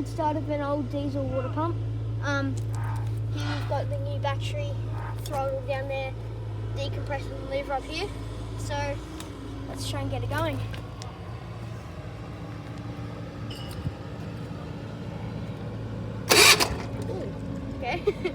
old start of an old diesel water pump. He's got the new battery throttle down there, decompressor lever up here. So let's try and get it going. Ooh, okay.